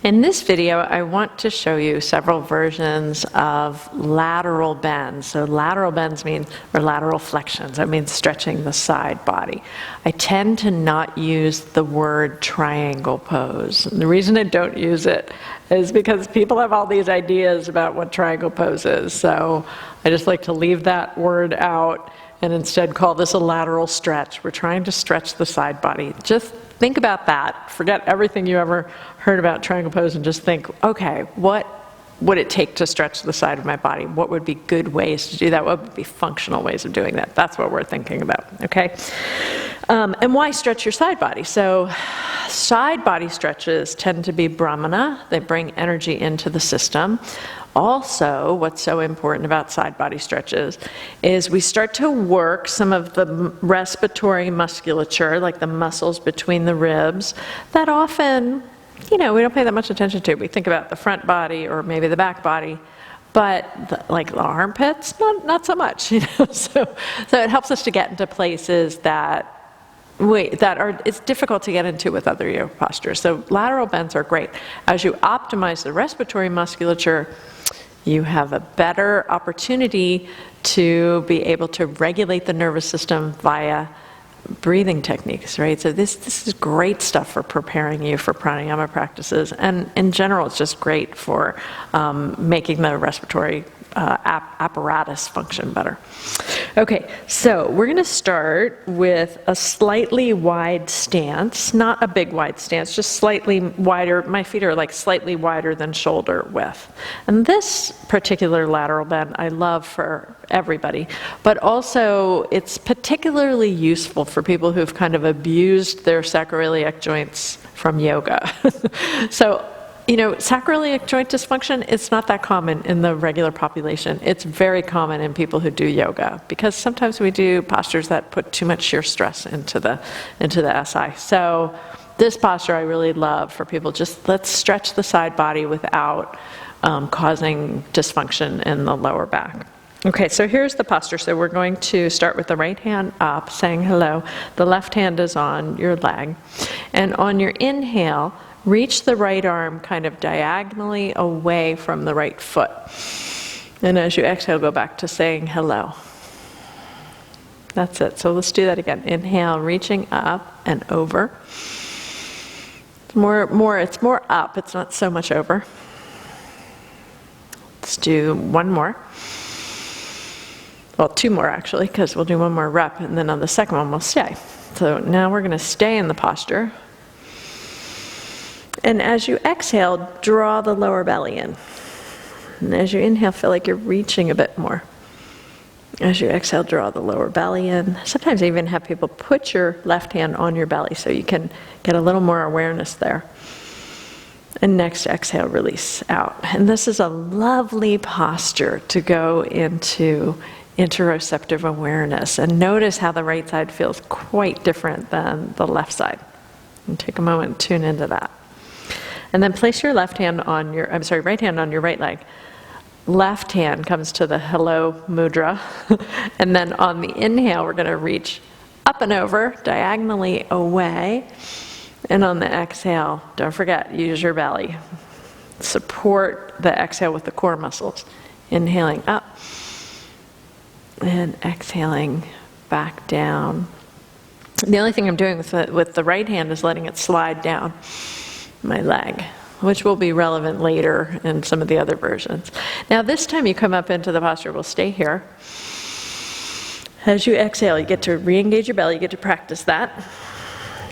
In this video, I want to show you several versions of lateral bends. So lateral bends or lateral flexions. That means stretching the side body. I tend to not use the word triangle pose. And the reason I don't use it is because people have all these ideas about what triangle pose is. So I just like to leave that word out and instead call this a lateral stretch. We're trying to stretch the side body. Just think about that. Forget everything you ever heard about triangle pose and just think, okay, what would it take to stretch the side of my body? What would be good ways to do that? What would be functional ways of doing that? That's what we're thinking about, okay? And why stretch your side body? So side body stretches tend to be brahmana. They bring energy into the system. Also, what's so important about side body stretches is we start to work some of the respiratory musculature, like the muscles between the ribs, that often, we don't pay that much attention to. We think about the front body or maybe the back body, but like the armpits, not so much. So it helps us to get into places that it's difficult to get into with other yoga postures. So lateral bends are great. As you optimize the respiratory musculature, you have a better opportunity to be able to regulate the nervous system via breathing techniques, right? So this is great stuff for preparing you for pranayama practices, and in general it's just great for making the respiratory apparatus function better. Okay, so we're going to start with a slightly wide stance, not a big wide stance, just slightly wider. My feet are like slightly wider than shoulder width. And this particular lateral bend I love for everybody, but also it's particularly useful for people who've kind of abused their sacroiliac joints from yoga. So sacroiliac joint dysfunction, it's not that common in the regular population. It's very common in people who do yoga because sometimes we do postures that put too much shear stress into the SI. So this posture I really love for people. Just let's stretch the side body without causing dysfunction in the lower back. Okay, so here's the posture. So we're going to start with the right hand up, saying hello. The left hand is on your leg. And on your inhale, reach the right arm kind of diagonally away from the right foot. And as you exhale, go back to saying hello. That's it. So let's do that again. Inhale, reaching up and over. It's more up. It's not so much over. Let's do one more. Well, two more actually, because we'll do one more rep, and then on the second one we'll stay. So now we're going to stay in the posture. And as you exhale, draw the lower belly in. And as you inhale, feel like you're reaching a bit more. As you exhale, draw the lower belly in. Sometimes I even have people put your left hand on your belly so you can get a little more awareness there. And next exhale, release out. And this is a lovely posture to go into interoceptive awareness. And notice how the right side feels quite different than the left side. And take a moment and tune into that. And then place your right hand on your right leg. Left hand comes to the hello mudra. And then on the inhale, we're going to reach up and over, diagonally away. And on the exhale, don't forget, use your belly. Support the exhale with the core muscles. Inhaling up and exhaling back down. The only thing I'm doing with the right hand is letting it slide down my leg, which will be relevant later in some of the other versions. Now this time you come up into the posture, we'll stay here. As you exhale, you get to re-engage your belly, you get to practice that.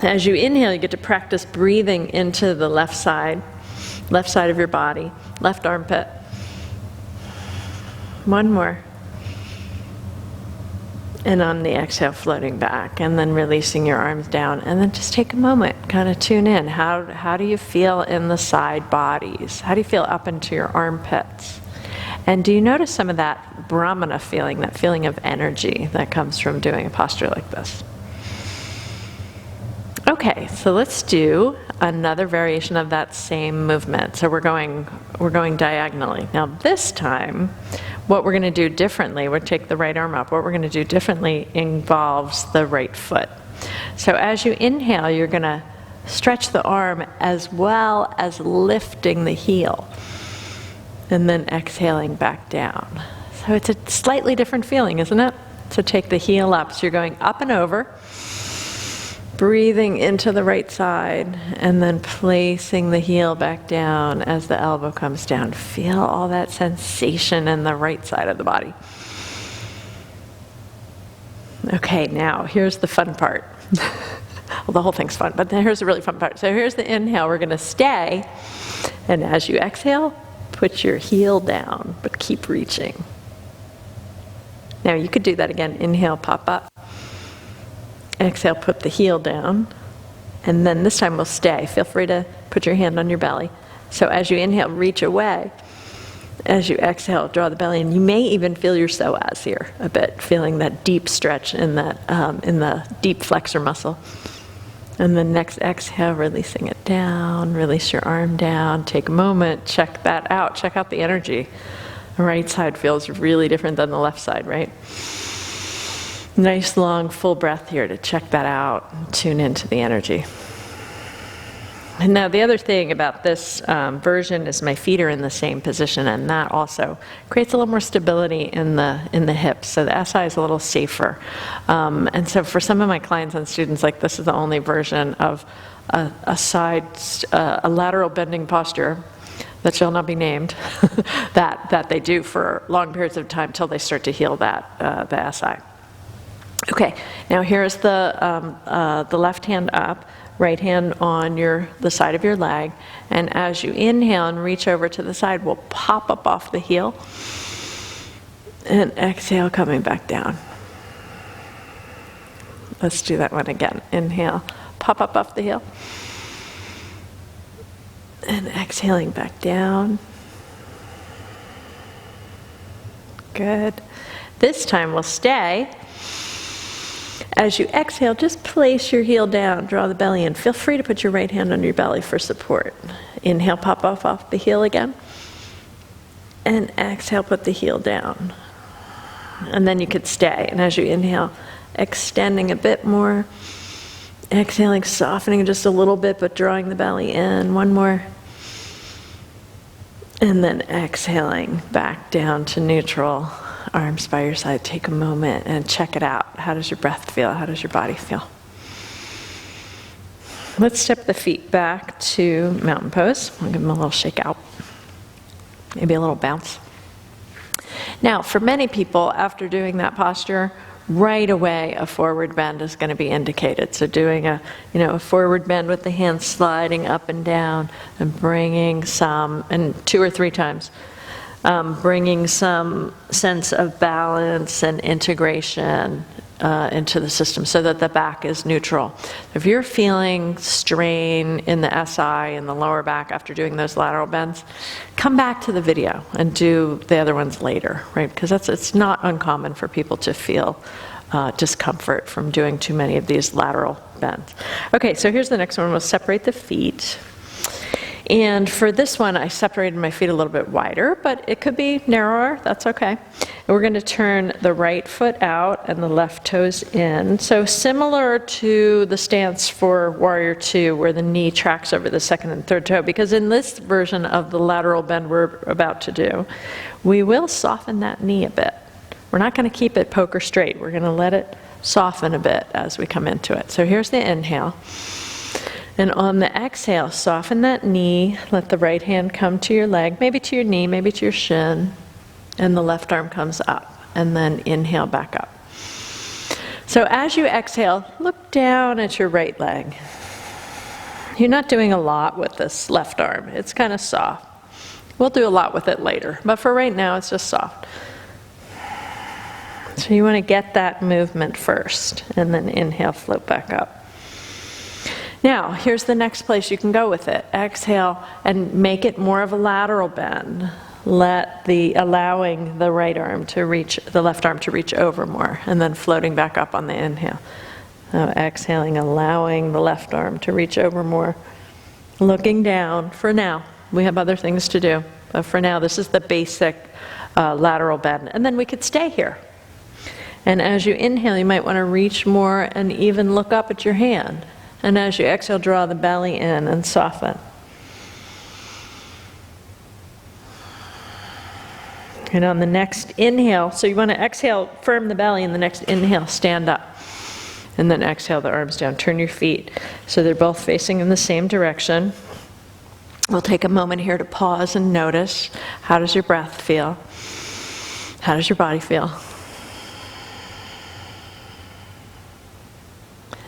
As you inhale, you get to practice breathing into the left side of your body, left armpit. One more. And on the exhale, floating back, and then releasing your arms down. And then just take a moment, kind of tune in. How do you feel in the side bodies? How do you feel up into your armpits? And do you notice some of that brahmana feeling, that feeling of energy that comes from doing a posture like this? Okay, so let's do another variation of that same movement. So we're going diagonally. Now this time, what we're going to do differently, we'll take the right arm up. What we're going to do differently involves the right foot. So as you inhale, you're going to stretch the arm as well as lifting the heel. And then exhaling back down. So it's a slightly different feeling, isn't it? So take the heel up. So you're going up and over, breathing into the right side, and then placing the heel back down as the elbow comes down. Feel all that sensation in the right side of the body. Okay, now here's the fun part. Well, the whole thing's fun, but then here's the really fun part. So here's the inhale. We're going to stay, and as you exhale, put your heel down, but keep reaching. Now you could do that again. Inhale, pop up. Exhale, put the heel down. And then this time we'll stay. Feel free to put your hand on your belly. So as you inhale, reach away. As you exhale, draw the belly in. You may even feel your psoas here a bit, feeling that deep stretch in that in the deep flexor muscle. And then next exhale, releasing it down. Release your arm down. Take a moment. Check that out. Check out the energy. The right side feels really different than the left side, right? Nice long full breath here to check that out and tune into the energy. And now the other thing about this version is my feet are in the same position, and that also creates a little more stability in the hips. So the SI is a little safer. And so for some of my clients and students, like this is the only version of a lateral bending posture that shall not be named, that they do for long periods of time till they start to heal the SI. Okay, now here's the left hand up, right hand on the side of your leg, and as you inhale and reach over to the side, we'll pop up off the heel, and exhale, coming back down. Let's do that one again. Inhale, pop up off the heel. And exhaling back down. Good. This time we'll stay. As you exhale, just place your heel down, draw the belly in. Feel free to put your right hand on your belly for support. Inhale, pop off the heel again. And exhale, put the heel down. And then you could stay. And as you inhale, extending a bit more. Exhaling, softening just a little bit, but drawing the belly in. One more. And then exhaling back down to neutral. Arms by your side. Take a moment and check it out. How does your breath feel? How does your body feel? Let's step the feet back to mountain pose. I'll give them a little shake out. Maybe a little bounce. Now, for many people, after doing that posture, right away a forward bend is going to be indicated. So doing a forward bend with the hands sliding up and down and bringing some, and 2 or 3 times, bringing some sense of balance and integration into the system so that the back is neutral. If you're feeling strain in the SI in the lower back after doing those lateral bends, come back to the video and do the other ones later, right? Because it's not uncommon for people to feel discomfort from doing too many of these lateral bends. Okay, so here's the next one. We'll separate the feet. And for this one, I separated my feet a little bit wider, but it could be narrower, that's okay. And we're going to turn the right foot out and the left toes in. So similar to the stance for Warrior 2, where the knee tracks over the second and third toe, because in this version of the lateral bend we're about to do, we will soften that knee a bit. We're not going to keep it poker straight. We're going to let it soften a bit as we come into it. So here's the inhale. And on the exhale, soften that knee. Let the right hand come to your leg, maybe to your knee, maybe to your shin. And the left arm comes up. And then inhale back up. So as you exhale, look down at your right leg. You're not doing a lot with this left arm. It's kind of soft. We'll do a lot with it later. But for right now, it's just soft. So you want to get that movement first. And then inhale, float back up. Now, here's the next place you can go with it. Exhale and make it more of a lateral bend. Allowing the right arm to reach, the left arm to reach over more, and then floating back up on the inhale. Now, exhaling, allowing the left arm to reach over more. Looking down for now. We have other things to do, but for now, this is the basic lateral bend. And then we could stay here. And as you inhale, you might want to reach more and even look up at your hand. And as you exhale, draw the belly in and soften. And on the next inhale, so you want to exhale, firm the belly, and the next inhale, stand up. And then exhale the arms down. Turn your feet so they're both facing in the same direction. We'll take a moment here to pause and notice, how does your breath feel? How does your body feel?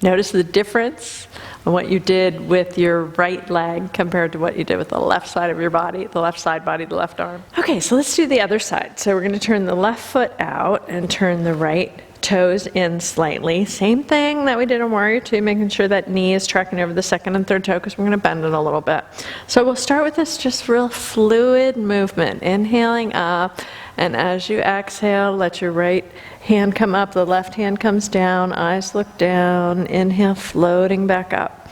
Notice the difference in what you did with your right leg compared to what you did with the left side of your body, the left side body, the left arm. Okay, so let's do the other side. So we're going to turn the left foot out and turn the right toes in slightly. Same thing that we did on Warrior Two, making sure that knee is tracking over the second and third toe because we're going to bend it a little bit. So we'll start with this just real fluid movement, inhaling up, and as you exhale, let your right hand come up, the left hand comes down, eyes look down, inhale, floating back up.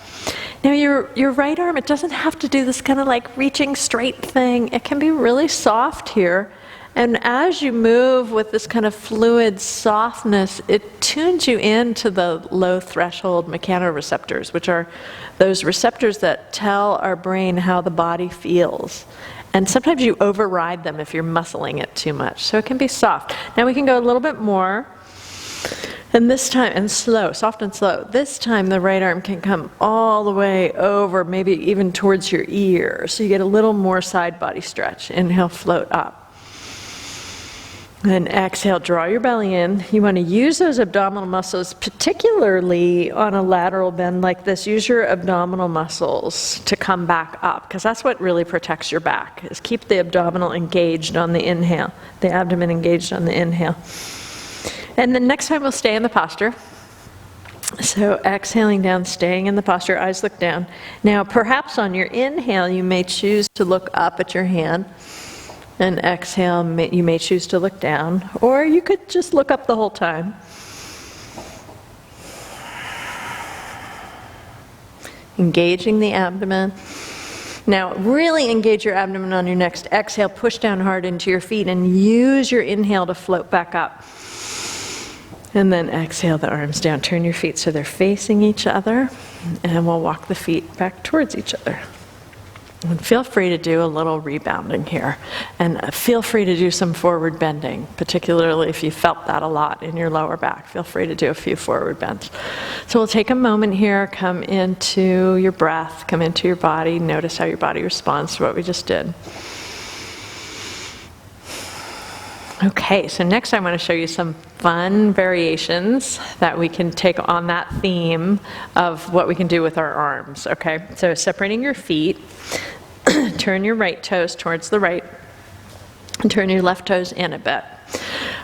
Now your right arm, it doesn't have to do this kind of like reaching straight thing. It can be really soft here. And as you move with this kind of fluid softness, it tunes you into the low threshold mechanoreceptors, which are those receptors that tell our brain how the body feels. And sometimes you override them if you're muscling it too much. So it can be soft. Now we can go a little bit more. And this time, and slow, soft and slow. This time the right arm can come all the way over, maybe even towards your ear. So you get a little more side body stretch. Inhale, float up. And exhale, draw your belly in. You want to use those abdominal muscles, particularly on a lateral bend like this. Use your abdominal muscles to come back up, because that's what really protects your back, is keep the abdominal engaged on the inhale, the abdomen engaged on the inhale. And then next time we'll stay in the posture. So exhaling down, staying in the posture, eyes look down. Now perhaps on your inhale you may choose to look up at your hand. And exhale, you may choose to look down, or you could just look up the whole time. Engaging the abdomen. Now, really engage your abdomen on your next exhale. Push down hard into your feet and use your inhale to float back up. And then exhale the arms down. Turn your feet so they're facing each other, and we'll walk the feet back towards each other. And feel free to do a little rebounding here. And feel free to do some forward bending, particularly if you felt that a lot in your lower back. Feel free to do a few forward bends. So we'll take a moment here, come into your breath, come into your body, notice how your body responds to what we just did. Okay, so next I want to show you some fun variations that we can take on that theme of what we can do with our arms, okay? So separating your feet, turn your right toes towards the right, and turn your left toes in a bit.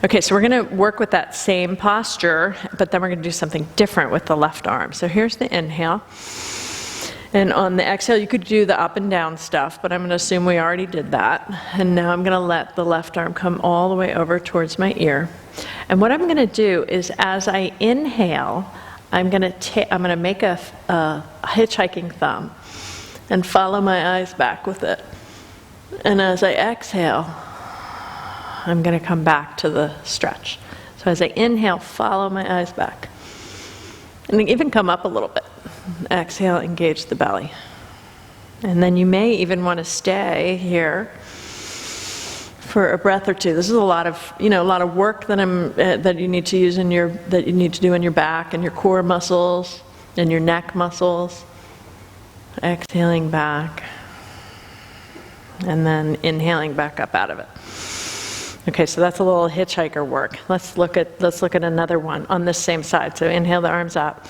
Okay, so we're going to work with that same posture, but then we're going to do something different with the left arm. So here's the inhale. And on the exhale, you could do the up and down stuff, but I'm going to assume we already did that. And now I'm going to let the left arm come all the way over towards my ear. And what I'm going to do is, as I inhale, I'm going to make a hitchhiking thumb and follow my eyes back with it. And as I exhale, I'm going to come back to the stretch. So as I inhale, follow my eyes back. And even come up a little bit. Exhale, engage the belly. And then you may even want to stay here for a breath or two. This is a lot of work that you need to use that you need to do in your back and your core muscles and your neck muscles. Exhaling back, and then inhaling back up out of it. Okay, so that's a little hitchhiker work. Let's look at another one on this same side. So inhale the arms up.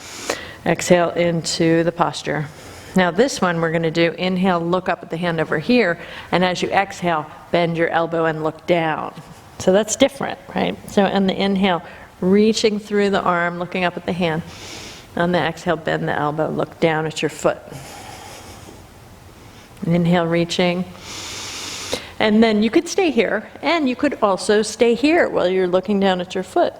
Exhale into the posture. Now this one we're going to do, inhale, look up at the hand over here, and as you exhale, bend your elbow and look down. So that's different, right? So on the inhale, reaching through the arm, looking up at the hand. On the exhale, bend the elbow, look down at your foot. Inhale, reaching. And then you could stay here, and you could also stay here while you're looking down at your foot.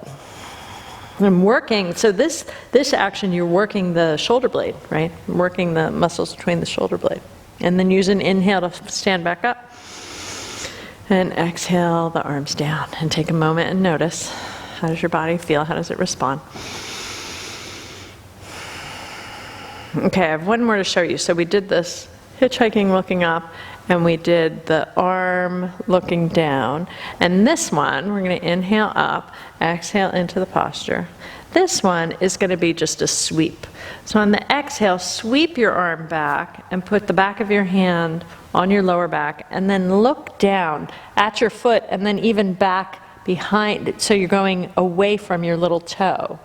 I'm working, so this action, you're working the shoulder blade, right? Working the muscles between the shoulder blade. And then use an inhale to stand back up. And exhale the arms down. And take a moment and notice, how does your body feel? How does it respond? Okay, I have one more to show you. So we did this hitchhiking looking up, and we did the arm looking down. And this one, we're going to inhale up, exhale into the posture. This one is going to be just a sweep. So on the exhale, sweep your arm back and put the back of your hand on your lower back, and then look down at your foot and then even back behind it. So you're going away from your little toe.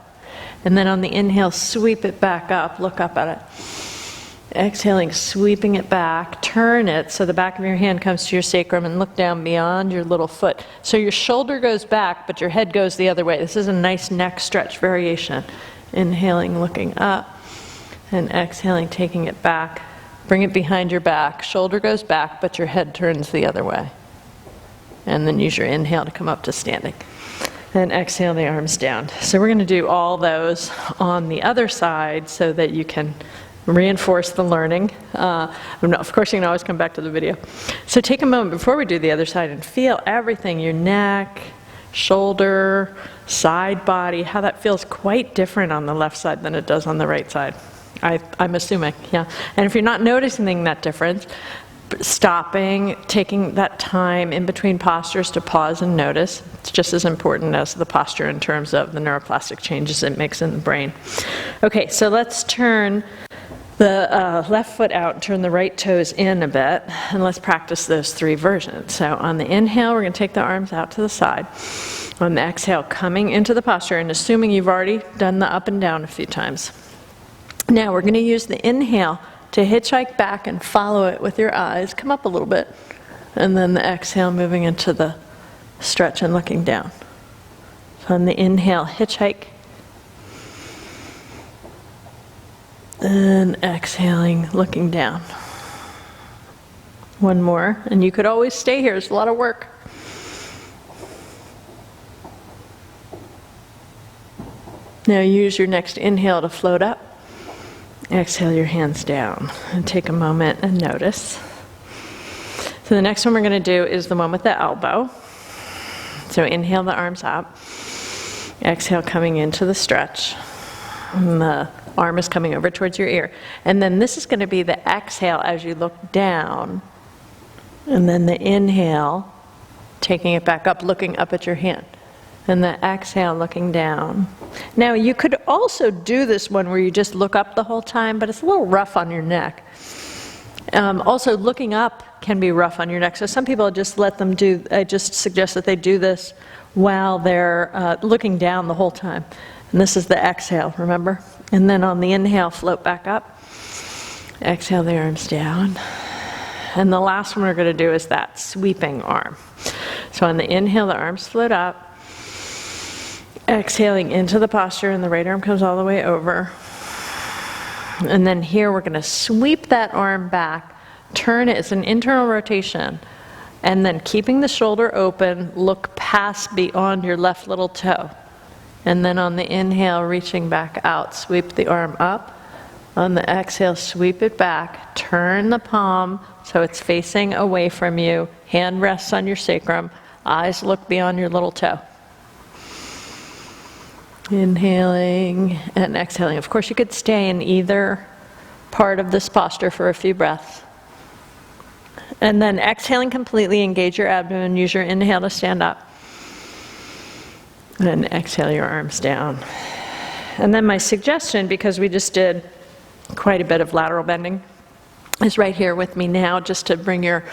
And then on the inhale, sweep it back up, look up at it. Exhaling, sweeping it back, turn it so the back of your hand comes to your sacrum and look down beyond your little foot. So your shoulder goes back, but your head goes the other way. This is a nice neck stretch variation. Inhaling, looking up, and exhaling, taking it back. Bring it behind your back. Shoulder goes back, but your head turns the other way. And then use your inhale to come up to standing. And exhale the arms down. So we're going to do all those on the other side so that you can reinforce the learning. Of course, you can always come back to the video. So take a moment before we do the other side and feel everything, your neck, shoulder, side body, how that feels quite different on the left side than it does on the right side. I'm assuming, yeah. And if you're not noticing that difference, stopping, taking that time in between postures to pause and notice, it's just as important as the posture in terms of the neuroplastic changes it makes in the brain. Okay, so let's turn the left foot out and turn the right toes in a bit, and let's practice those three versions. So on the inhale, we're going to take the arms out to the side. On the exhale, coming into the posture, and assuming you've already done the up and down a few times. Now we're going to use the inhale to hitchhike back and follow it with your eyes. Come up a little bit. And then the exhale, moving into the stretch and looking down. So on the inhale, hitchhike. And exhaling, looking down. One more. And you could always stay here. It's a lot of work. Now use your next inhale to float up. Exhale your hands down and take a moment and notice. So the next one we're going to do is the one with the elbow. So inhale the arms up. Exhale coming into the stretch. And the arm is coming over towards your ear. And then this is going to be the exhale as you look down. And then the inhale, taking it back up, looking up at your hand. And the exhale, looking down. Now, you could also do this one where you just look up the whole time, but it's a little rough on your neck. Also, looking up can be rough on your neck. So some people just let them do, I just suggest that they do this while they're looking down the whole time. And this is the exhale, remember? And then on the inhale, float back up. Exhale the arms down. And the last one we're going to do is that sweeping arm. So on the inhale, the arms float up. Exhaling into the posture, and the right arm comes all the way over. And then here we're going to sweep that arm back, turn it, it's an internal rotation, and then keeping the shoulder open, look past beyond your left little toe. And then on the inhale, reaching back out, sweep the arm up. On the exhale, sweep it back, turn the palm so it's facing away from you, hand rests on your sacrum, eyes look beyond your little toe. Inhaling and exhaling. Of course, you could stay in either part of this posture for a few breaths. And then exhaling completely, engage your abdomen, use your inhale to stand up. And exhale your arms down. And then my suggestion, because we just did quite a bit of lateral bending, is right here with me now, just to bring your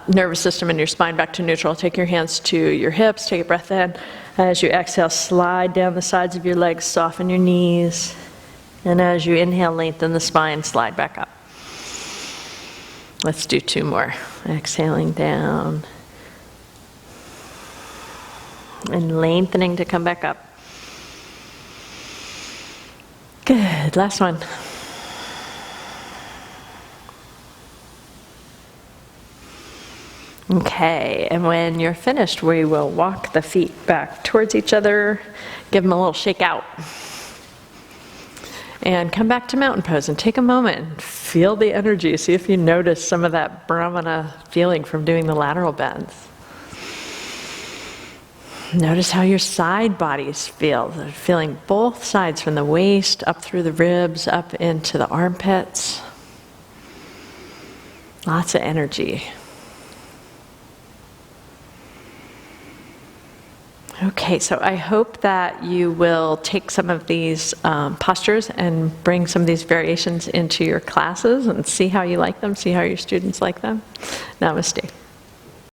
nervous system and your spine back to neutral. Take your hands to your hips, take a breath in. As you exhale, slide down the sides of your legs, soften your knees. And as you inhale, lengthen the spine, slide back up. Let's do two more. Exhaling down. And lengthening to come back up. Good, last one. Okay, and when you're finished, we will walk the feet back towards each other, give them a little shake out. And come back to mountain pose and take a moment and feel the energy. See if you notice some of that Brahmana feeling from doing the lateral bends. Notice how your side bodies feel. They're feeling both sides from the waist up through the ribs, up into the armpits. Lots of energy. Okay, so I hope that you will take some of these postures and bring some of these variations into your classes and see how you like them, see how your students like them. Namaste.